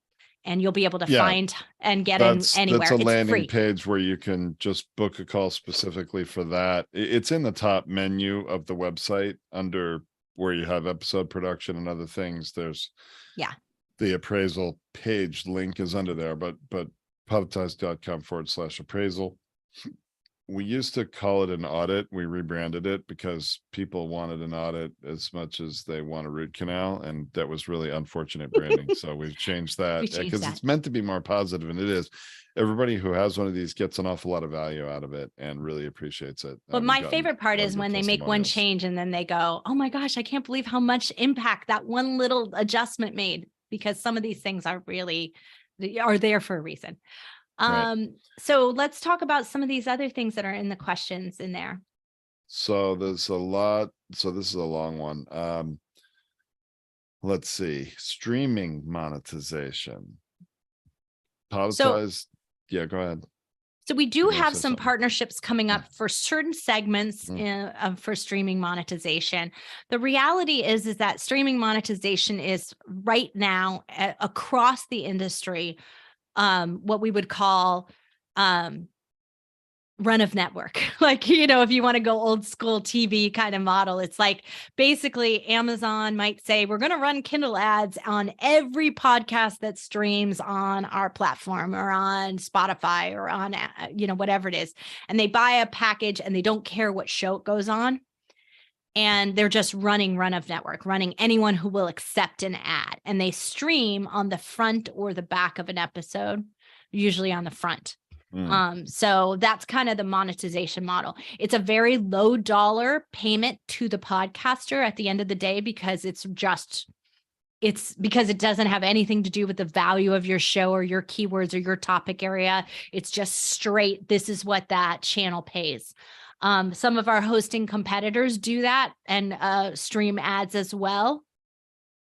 Speaker 1: And you'll be able to find and get in anywhere.
Speaker 2: That's a
Speaker 1: it's
Speaker 2: landing
Speaker 1: free.
Speaker 2: page where you can just book a call specifically for that. It's in the top menu of the website under where you have episode production and other things. There's the appraisal page link is under there, but podetize.com/appraisal. We used to call it an audit. We rebranded it because people wanted an audit as much as they want a root canal. And that was really unfortunate branding. So we've changed that because it's meant to be more positive, and it is. Everybody who has one of these gets an awful lot of value out of it and really appreciates it.
Speaker 1: But my favorite part is when they make one change and then they go, oh my gosh, I can't believe how much impact that one little adjustment made, because some of these things are there for a reason.
Speaker 2: Right.
Speaker 1: So let's talk about some of these other things that are in the questions in there.
Speaker 2: So there's a lot. So this is a long one. Let's see. Streaming monetization. Podetize. Yeah, go ahead.
Speaker 1: So we do have some partnerships coming up for certain segments for streaming monetization. The reality is that streaming monetization is right now across the industry what we would call run of network. Like, if you want to go old school TV kind of model, it's like basically Amazon might say, we're going to run Kindle ads on every podcast that streams on our platform or on Spotify or on, whatever it is. And they buy a package and they don't care what show it goes on. And they're just running run of network, running anyone who will accept an ad. And they stream on the front or the back of an episode, usually on the front. So that's kind of the monetization model. It's a very low dollar payment to the podcaster at the end of the day, because it's because it doesn't have anything to do with the value of your show or your keywords or your topic area. It's just straight, this is what that channel pays. Some of our hosting competitors do that and stream ads as well.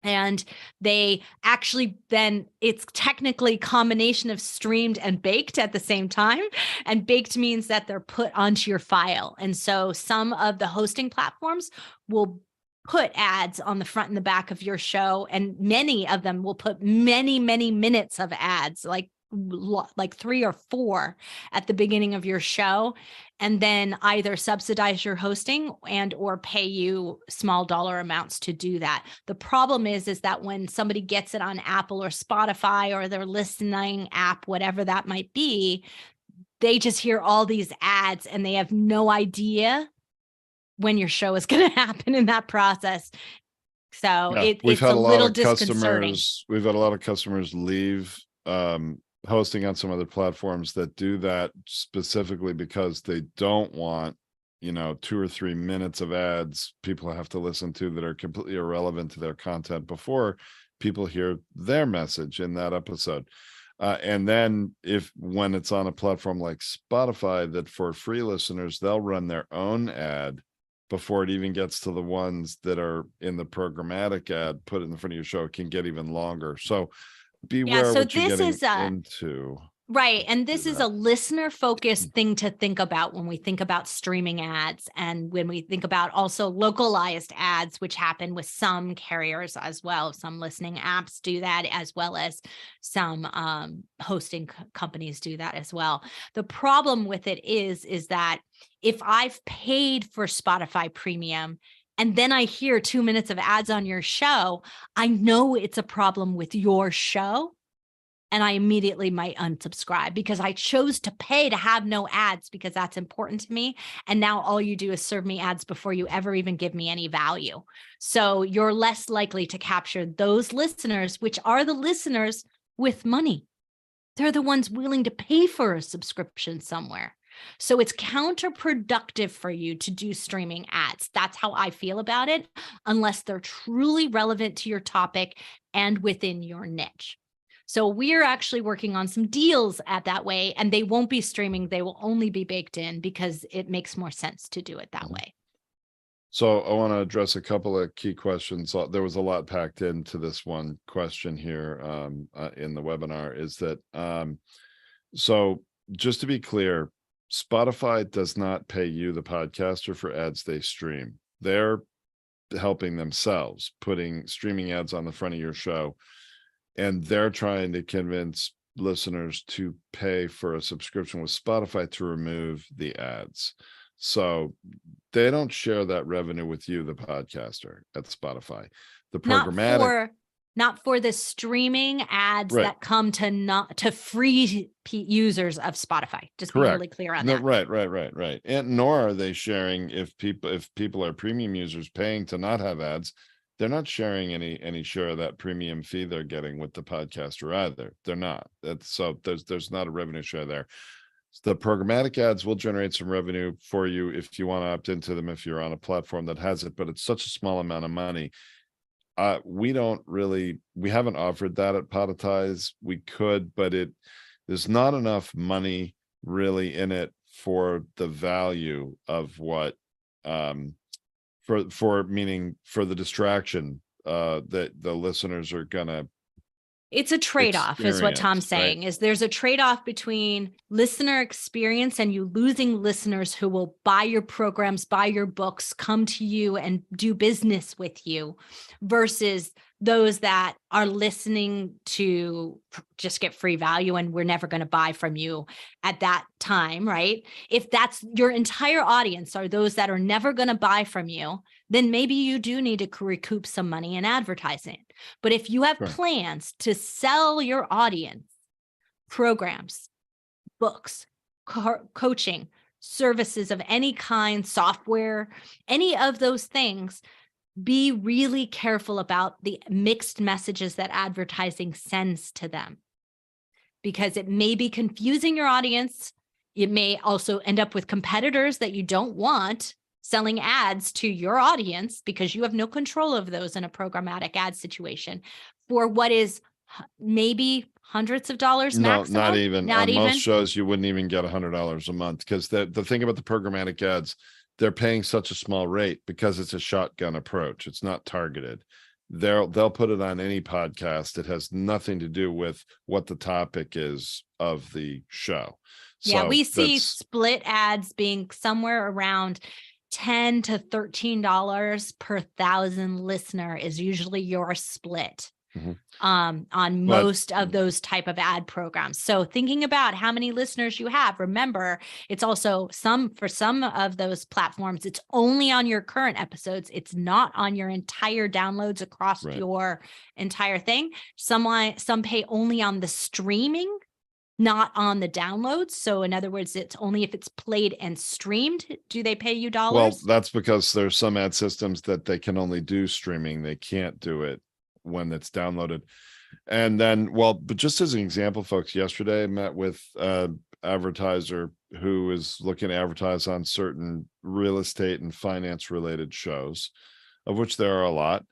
Speaker 1: And they actually then it's technically combination of streamed and baked at the same time. And baked means that they're put onto your file. And so some of the hosting platforms will put ads on the front and the back of your show. And many of them will put many, many minutes of ads, like 3 or 4 at the beginning of your show, and then either subsidize your hosting and or pay you small dollar amounts to do that. The problem is that when somebody gets it on Apple or Spotify or their listening app, whatever that might be, they just hear all these ads and they have no idea when your show is going to happen in that process. So it's a little disconcerting.
Speaker 2: We've had a lot of customers leave hosting on some other platforms that do that specifically because they don't want 2 or 3 minutes of ads people have to listen to that are completely irrelevant to their content before people hear their message in that episode. And then when it's on a platform like Spotify, that for free listeners, they'll run their own ad before it even gets to the ones that are in the programmatic ad put in the front of your show. It can get even longer. So beware what you're getting into.
Speaker 1: Right. And this is a listener focused thing to think about when we think about streaming ads, and when we think about also localized ads, which happen with some carriers as well. Some listening apps do that, as well as some hosting companies do that as well. The problem with it is that if I've paid for Spotify Premium and then I hear 2 minutes of ads on your show, I know it's a problem with your show. And I immediately might unsubscribe because I chose to pay to have no ads because that's important to me. And now all you do is serve me ads before you ever even give me any value. So you're less likely to capture those listeners, which are the listeners with money. They're the ones willing to pay for a subscription somewhere. So it's counterproductive for you to do streaming ads. That's how I feel about it, unless they're truly relevant to your topic and within your niche. So we're actually working on some deals at that way, and they won't be streaming. They will only be baked in because it makes more sense to do it that way.
Speaker 2: So I want to address a couple of key questions. There was a lot packed into this one question here in the webinar, is that so just to be clear, Spotify does not pay you, the podcaster, for ads they stream. They're helping themselves, putting streaming ads on the front of your show, and they're trying to convince listeners to pay for a subscription with Spotify to remove the ads. So they don't share that revenue with you, the podcaster, at Spotify. The programmatic,
Speaker 1: not for the streaming ads that come to free users of Spotify. Just be really clear on that.
Speaker 2: Right. And nor are they sharing, if people are premium users paying to not have ads, they're not sharing any share of that premium fee they're getting with the podcaster either. They're not. So there's not a revenue share there. The programmatic ads will generate some revenue for you if you want to opt into them, if you're on a platform that has it, but it's such a small amount of money. We haven't offered that at Podetize. We could, but there's not enough money really in it for the value of what, meaning for the distraction that the listeners are gonna.
Speaker 1: It's a trade-off is what Tom's saying, right? Is there's a trade-off between listener experience and you losing listeners who will buy your programs, buy your books, come to you and do business with you, versus those that are listening to just get free value and we're never going to buy from you at that time, right? If that's your entire audience are those that are never going to buy from you, then maybe you do need to recoup some money in advertising. But if you have plans to sell your audience programs, books, coaching, services of any kind, software, any of those things, be really careful about the mixed messages that advertising sends to them, because it may be confusing your audience. It may also end up with competitors that you don't want selling ads to your audience because you have no control of those in a programmatic ad situation for what is maybe hundreds of dollars maximum.
Speaker 2: Not even. Most shows, you wouldn't even get $100 a month, because the thing about the programmatic ads, they're paying such a small rate because it's a shotgun approach. It's not targeted. They'll put it on any podcast. It has nothing to do with what the topic is of the show.
Speaker 1: Yeah, we see split ads being somewhere around $10 to $13 per 1,000 listener is usually your split. On most of those type of ad programs. So thinking about how many listeners you have, remember, it's also for some of those platforms, it's only on your current episodes. It's not on your entire downloads across your entire thing. Some pay only on the streaming, not on the downloads. So in other words, it's only if it's played and streamed, do they pay you dollars?
Speaker 2: Well, that's because there's some ad systems that they can only do streaming. They can't do it when it's downloaded. And then, but just as an example, folks, yesterday I met with an advertiser who is looking to advertise on certain real estate and finance related shows, of which there are a lot.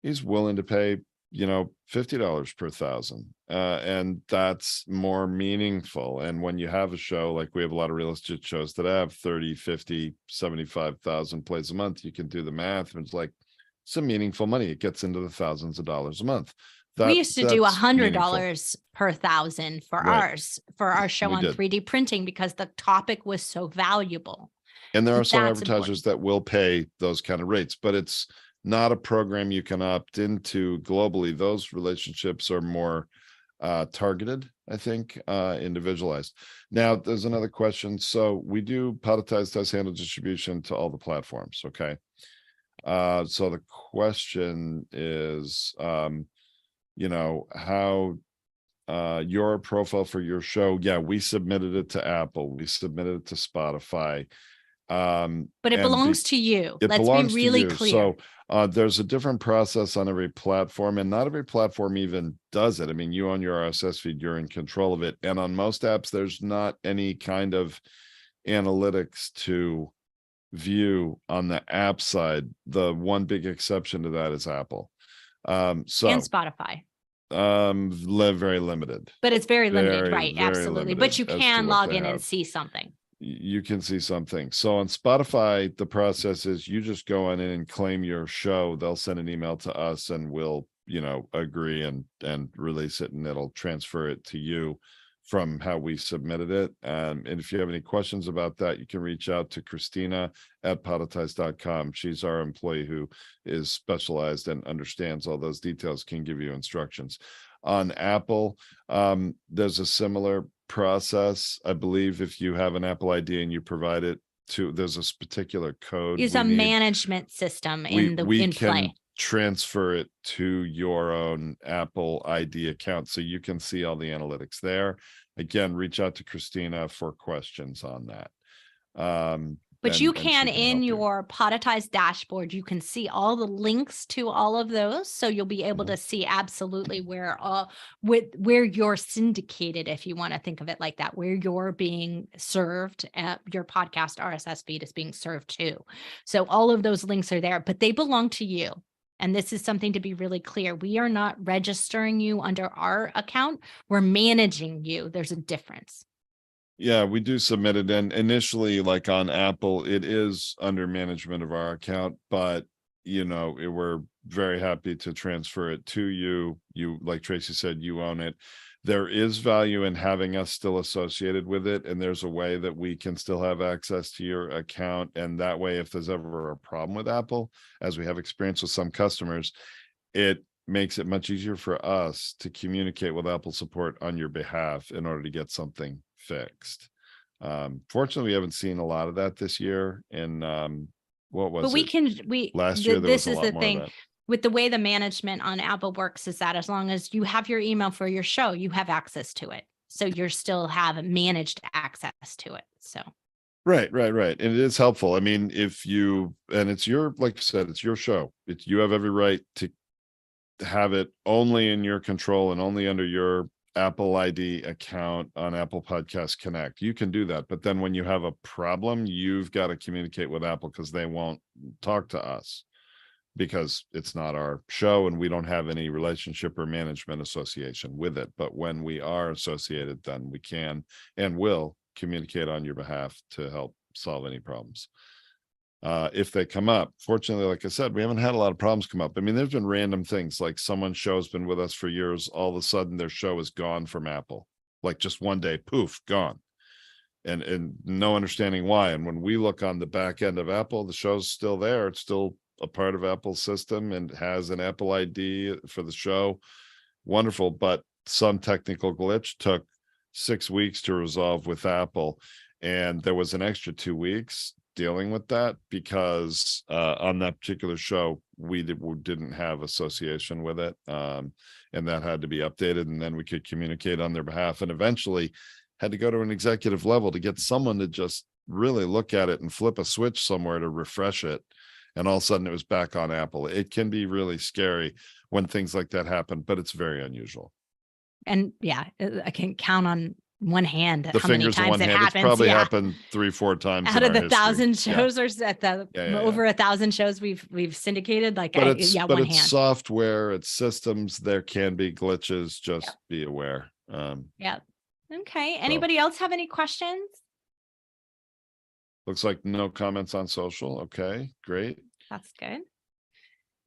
Speaker 2: He's willing to pay, $50 per 1,000. And that's more meaningful. And when you have a show, like we have a lot of real estate shows that have 30, 50, 75,000 plays a month, you can do the math. And it's like some meaningful money. It gets into the thousands of dollars a month.
Speaker 1: We used to do $100 per 1,000 for our show on 3D printing because the topic was so valuable.
Speaker 2: And there are some advertisers that will pay those kind of rates, but it's not a program you can opt into globally. Those relationships are more targeted, I think, individualized. Now, there's another question. So Podetize does handle distribution to all the platforms. Okay. So the question is, how your profile for your show. Yeah, we submitted it to Apple. We submitted it to Spotify.
Speaker 1: But it belongs to you. Let's be really clear.
Speaker 2: So there's a different process on every platform, and not every platform even does it. I mean, you own your RSS feed, you're in control of it. And on most apps, there's not any kind of analytics to view on the app side. The one big exception to that is Apple. And
Speaker 1: Spotify.
Speaker 2: Very limited.
Speaker 1: But it's very limited,
Speaker 2: Very,
Speaker 1: right?
Speaker 2: very
Speaker 1: Absolutely. But
Speaker 2: limited
Speaker 1: you
Speaker 2: as to
Speaker 1: can
Speaker 2: what
Speaker 1: log
Speaker 2: they
Speaker 1: in and
Speaker 2: have.
Speaker 1: see something.
Speaker 2: You can see something. So on Spotify, the process is you just go on in and claim your show. They'll send an email to us and we'll, agree and release it, and it'll transfer it to you from how we submitted it. And if you have any questions about that, you can reach out to Christina at podetize.com. She's our employee who is specialized and understands all those details, can give you instructions. On Apple, there's a similar process. I believe if you have an Apple ID and you provide it to, there's a particular code.
Speaker 1: It's a management system in play.
Speaker 2: Transfer it to your own Apple ID account so you can see all the analytics there. Again, reach out to Christina for questions on that.
Speaker 1: But you can in your Podetize dashboard, you can see all the links to all of those. So you'll be able to see absolutely where you're syndicated, if you want to think of it like that, where you're being served, your podcast RSS feed is being served to. So all of those links are there, but they belong to you. And this is something to be really clear. We are not registering you under our account. We're managing you. There's a difference.
Speaker 2: Yeah, we do submit it. And initially, like on Apple, it is under management of our account, but we're very happy to transfer it to you. You, like Tracy said, you own it. There is value in having us still associated with it. And there's a way that we can still have access to your account. And that way, if there's ever a problem with Apple, as we have experience with some customers, it makes it much easier for us to communicate with Apple support on your behalf in order to get something fixed. Fortunately, we haven't seen a lot of that this year. And last year there was a lot more of that.
Speaker 1: With the way the management on Apple works is that as long as you have your email for your show, you have access to it. So you still have managed access to it. So.
Speaker 2: Right. And it is helpful. I mean, and it's like you said, it's your show. You have every right to have it only in your control and only under your Apple ID account on Apple Podcast Connect. You can do that. But then when you have a problem, you've got to communicate with Apple because they won't talk to us, because it's not our show and we don't have any relationship or management association with it. But when we are associated, then we can and will communicate on your behalf to help solve any problems. If they come up. Fortunately, like I said, we haven't had a lot of problems come up. I mean, there's been random things, like someone's show's been with us for years. All of a sudden their show is gone from Apple. Like just one day, poof, gone. And no understanding why. And when we look on the back end of Apple, the show's still there. It's still a part of Apple's system and has an Apple ID for the show. Wonderful. But some technical glitch took 6 weeks to resolve with Apple. And there was an extra 2 weeks dealing with that because on that particular show, we didn't have association with it. And that had to be updated, and then we could communicate on their behalf, and eventually had to go to an executive level to get someone to just really look at it and flip a switch somewhere to refresh it. And all of a sudden it was back on Apple. It can be really scary when things like that happen, but it's very unusual.
Speaker 1: And yeah, I can count on one hand
Speaker 2: the
Speaker 1: how many times it happens.
Speaker 2: It's probably happened 3-4 times
Speaker 1: out of the 1,000 shows, or at the over 1,000 shows we've syndicated. But
Speaker 2: it's
Speaker 1: one hand.
Speaker 2: Software, it's systems. There can be glitches. Just be aware.
Speaker 1: Yeah. Okay. Anybody else have any questions?
Speaker 2: Looks like no comments on social. Okay, great.
Speaker 1: That's good.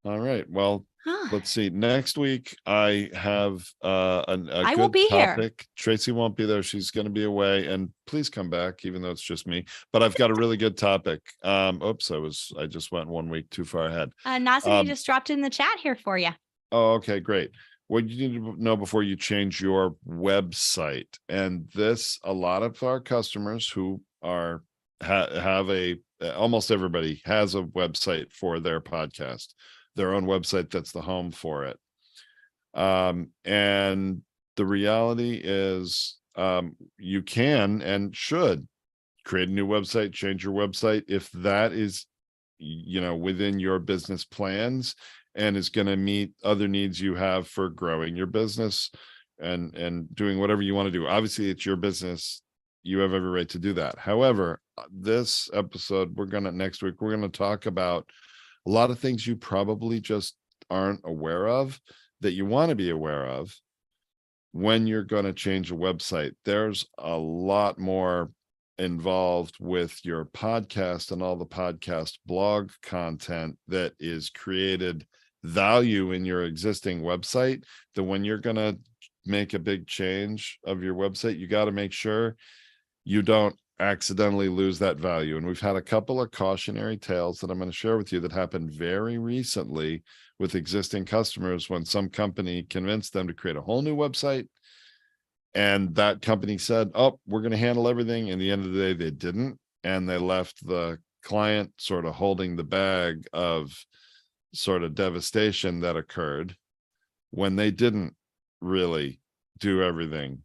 Speaker 2: All right. Well, let's see. Next week, I have I
Speaker 1: will
Speaker 2: good
Speaker 1: be
Speaker 2: topic.
Speaker 1: Here.
Speaker 2: Tracy won't be there. She's going to be away. And please come back, even though it's just me. But I've got a really good topic. Oops, I just went 1 week too far ahead.
Speaker 1: Nasim, just dropped in the chat here for you.
Speaker 2: Oh, okay, great. What you need to know before you change your website, and this, a lot of our customers who are almost everybody has a website for their podcast, their own website that's the home for it. And the reality is you can and should create a new website, change your website if that is within your business plans and is going to meet other needs you have for growing your business and doing whatever you want to do. Obviously, it's your business. You have every right to do that. However, this episode, next week, we're going to talk about a lot of things you probably just aren't aware of that you want to be aware of when you're going to change a website. There's a lot more involved with your podcast and all the podcast blog content that is created value in your existing website, that when you're going to make a big change of your website, you got to make sure you don't accidentally lose that value. And we've had a couple of cautionary tales that I'm going to share with you that happened very recently with existing customers when some company convinced them to create a whole new website. And that company said, oh, we're going to handle everything. And at the end of the day, they didn't. And they left the client sort of holding the bag of sort of devastation that occurred when they didn't really do everything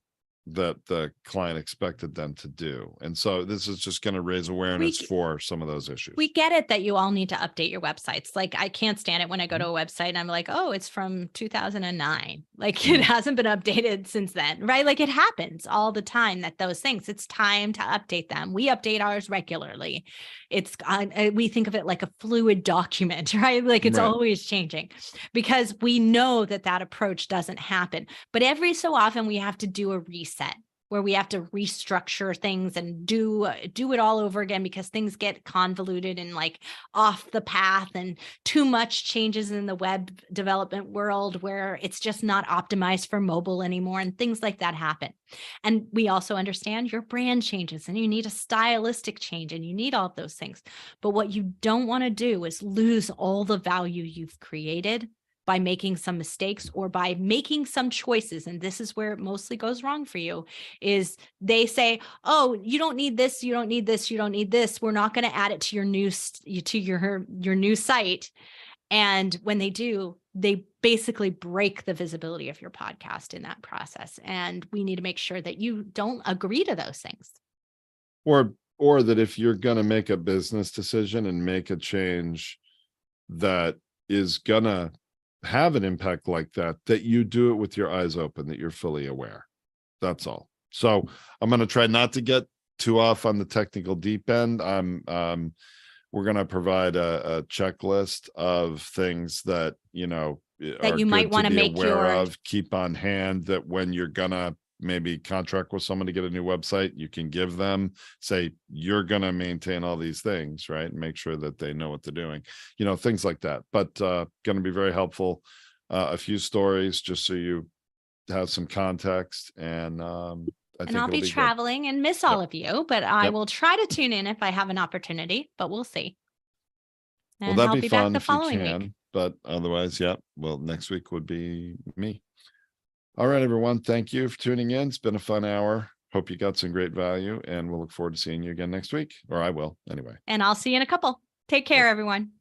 Speaker 2: that the client expected them to do. And so this is just going to raise awareness for some of those issues.
Speaker 1: We get it that you all need to update your websites. Like, I can't stand it when I go to a website and I'm like, oh, it's from 2009. Like, it hasn't been updated since then, right? Like, it happens all the time that those things, it's time to update them. We update ours regularly. It's, we think of it like a fluid document, right? Like, it's always changing, because we know that that approach doesn't happen. But every so often we have to do a reset, where we have to restructure things and do it all over again, because things get convoluted and like off the path, and too much changes in the web development world where it's just not optimized for mobile anymore, and things like that happen. And we also understand your brand changes and you need a stylistic change and you need all of those things. But what you don't want to do is lose all the value you've created by making some mistakes or by making some choices. And this is where it mostly goes wrong for you, is they say, oh, you don't need this, you don't need this, you don't need this. We're not going to add it to your new site. And when they do, they basically break the visibility of your podcast in that process. And we need to make sure that you don't agree to those things.
Speaker 2: Or that if you're going to make a business decision and make a change that is going to have an impact like that, that you do it with your eyes open, that you're fully aware. That's all. So I'm going to try not to get too off on the technical deep end. We're going to provide a checklist of things that,
Speaker 1: that you might want to make
Speaker 2: aware of, keep on hand, that when you're going to maybe contract with someone to get a new website, you can give them, say, you're going to maintain all these things, right? And make sure that they know what they're doing, things like that. But going to be very helpful. A few stories just so you have some context. And I think
Speaker 1: I'll be traveling and miss all of you, but I will try to tune in if I have an opportunity, but we'll see. And
Speaker 2: that'd
Speaker 1: I'll
Speaker 2: be
Speaker 1: back
Speaker 2: fun
Speaker 1: the
Speaker 2: if you
Speaker 1: following
Speaker 2: can,
Speaker 1: week.
Speaker 2: but otherwise, next week would be me. All right, everyone. Thank you for tuning in. It's been a fun hour. Hope you got some great value, and we'll look forward to seeing you again next week, or I will anyway.
Speaker 1: And I'll see you in a couple. Take care, everyone.